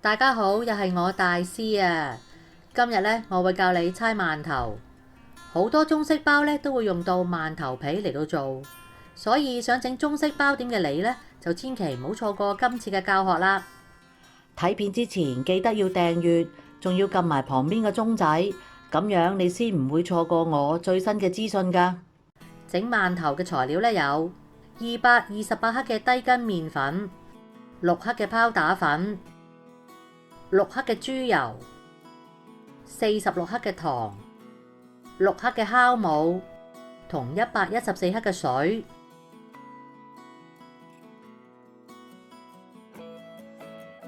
大家好，又係我大師啊！今日呢，我會教你猜饅頭。好多中式包呢都會用到饅頭皮嚟到做，所以想整中式包點嘅你呢，就千祈唔好錯過今次嘅教學啦。睇片之前記得要訂閱，仲要撳埋旁邊嘅鐘仔，咁樣你先唔會錯過我最新嘅資訊㗎。整饅頭嘅材料呢，有228克嘅低筋麵粉、6克嘅拋打粉、6克嘅豬油、46克嘅糖、6克嘅酵母同114克嘅水。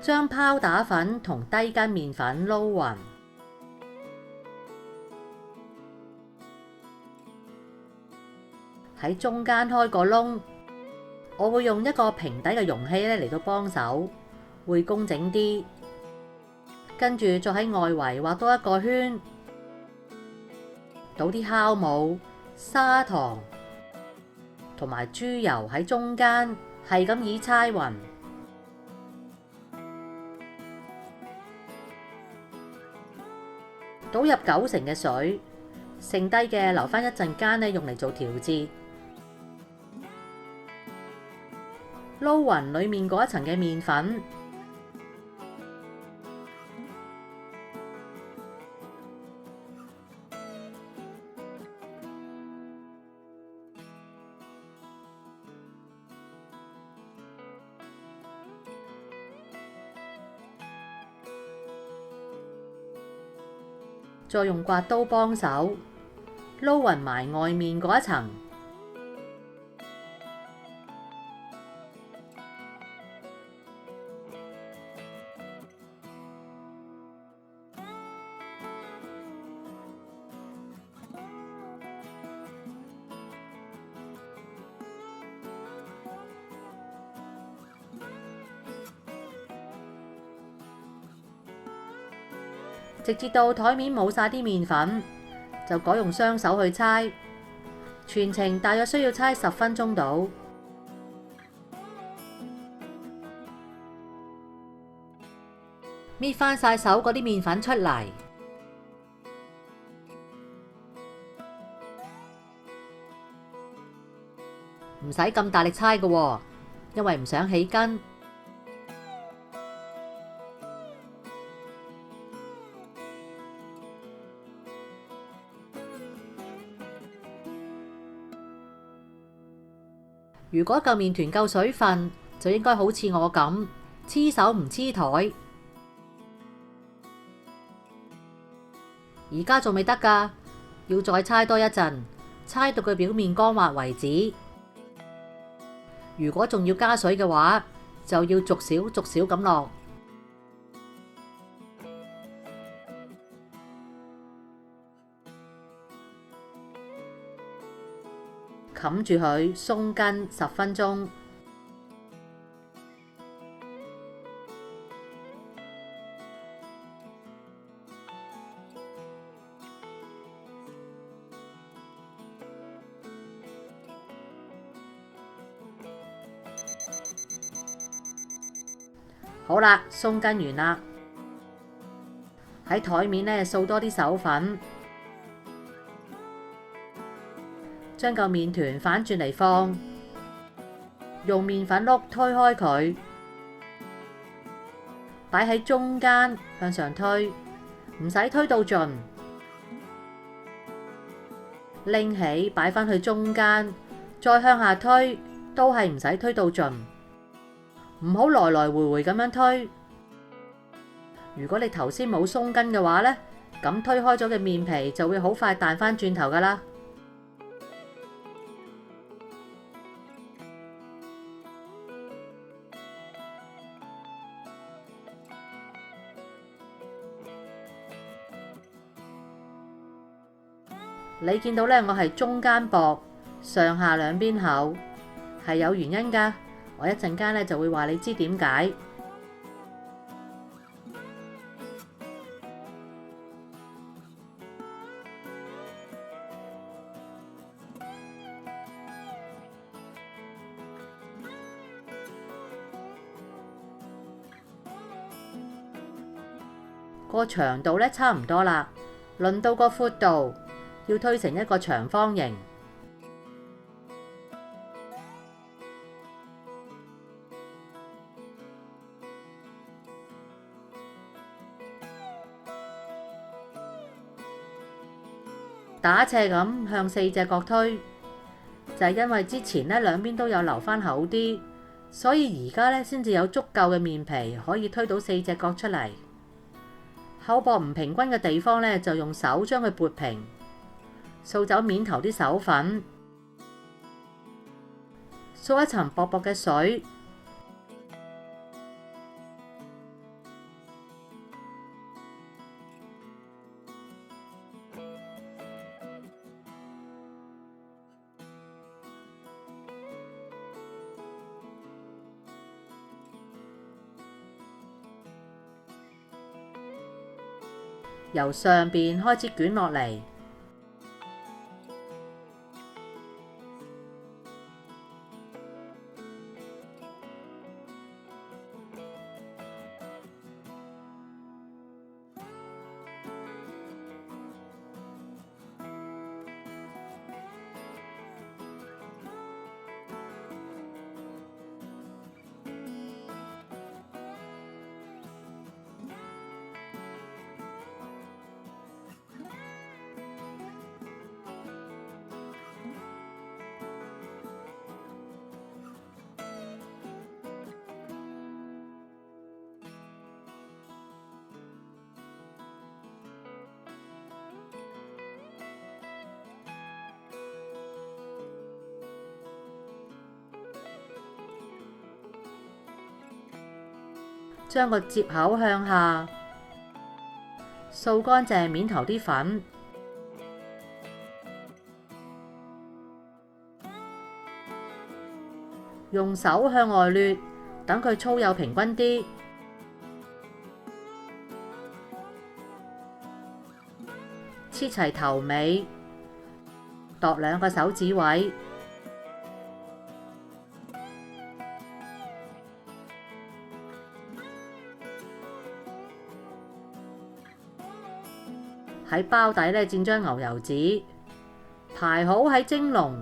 將拋打粉同低筋麵粉撈勻，喺中間開個窿，我會用一個平底嘅容器嚟到幫手，會工整啲。跟住再喺外圍畫多一個圈，倒啲酵母、砂糖同埋豬油喺中間，係咁以猜勻。倒入90%嘅水，剩低嘅留返一陣間用嚟做調節。撈勻裡面嗰一層嘅麵粉，再用刮刀幫手撈勻埋外面嗰一層。直至到台面冇晒啲麵粉，就改用雙手去猜，全程大約需要猜10分鐘到。搣翻晒手嗰啲麵粉出嚟，唔使咁大力猜㗎喎，因為唔想起筋。如果嚿麵團夠水分，就應該好似我咁黐手唔黐台。而家仲未得㗎，要再猜多一陣，猜到佢表面乾滑為止。如果仲要加水嘅話，就要逐少逐少咁落。冚住佢鬆筋10分鐘。好啦，鬆筋完啦，喺台面掃多啲手粉。將嚿麵團反轉嚟放，用麵粉碌推開佢，擺喺中間向上推，唔使推到盡。拎起擺返去中間，再向下推，都係唔使推到盡。唔好來來回回咁樣推。如果你頭先冇鬆筋嘅話呢，咁推開咗嘅麵皮就會好快彈返轉頭㗎啦。你見到呢，我係中間薄，上下兩邊厚，係有原因㗎。我一陣間呢就會話你知點解。個長度咧差唔多啦，輪到個闊度要推成一個長方形。打斜咁向四隻角推，就係因為之前咧兩邊都有留返厚啲，所以而家咧先至有足夠嘅面皮可以推到四隻角出嚟。厚薄唔平均嘅地方咧，就用手將佢撥平，掃走面頭啲手粉，掃一層薄薄嘅水。由上邊開始捲落嚟，將個接口向下，掃乾淨面頭啲粉，用手向外掠，等佢粗幼平均啲，切齊頭尾，度2個手指位。喺包底咧墊張牛油紙，排好喺蒸籠，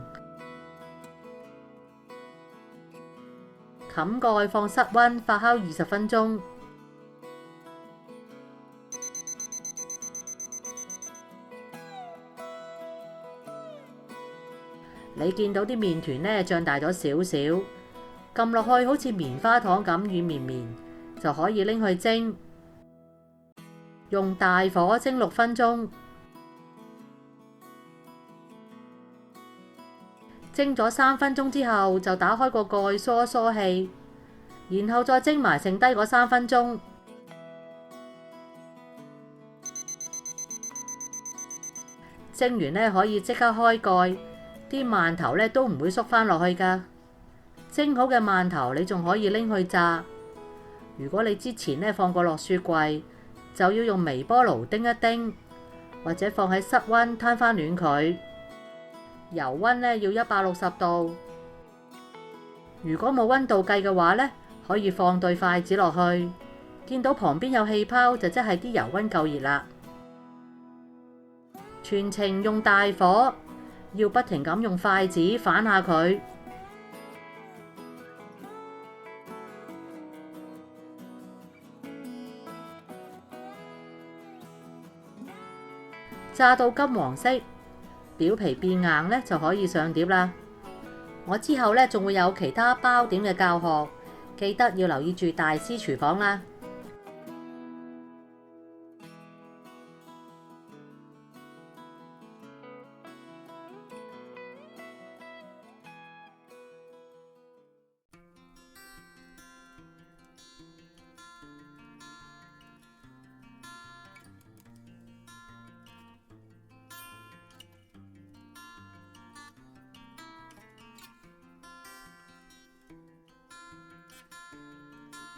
冚蓋放室溫發酵20分鐘。你見到啲麵團咧脹大咗少少，撳落去好似棉花糖咁軟綿綿，就可以拎去蒸。用大火蒸6分鐘，蒸咗3分鐘之後，就打開個蓋疏疏氣，然後再蒸埋剩低嗰3分鐘。蒸完呢，可以即刻開蓋，啲饅頭呢都唔會縮返落去㗎。蒸好嘅饅頭你仲可以拎去炸。如果你之前呢放過落雪櫃，就要用微波爐叮一叮，或者放喺室溫攤返暖佢。油溫呢要160度。如果冇溫度計嘅話呢，可以放對筷子落去，見到旁邊有氣泡就即係啲油溫夠熱啦。全程用大火，要不停咁用筷子反下佢。炸到金黃色，表皮變硬呢，就可以上碟啦。我之後呢，仲會有其他包點嘅教學，記得要留意住大師廚房啦。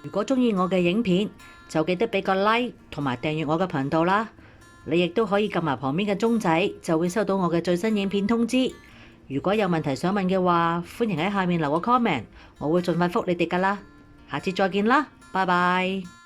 如果鍾意我嘅影片，就記得俾個 like 同埋訂閱我嘅頻道啦。你亦都可以撳埋旁邊嘅鐘仔，就會收到我嘅最新影片通知。如果有問題想問嘅話，歡迎喺下面留個 comment，我會盡快覆你哋㗎啦。下次再見啦，拜拜。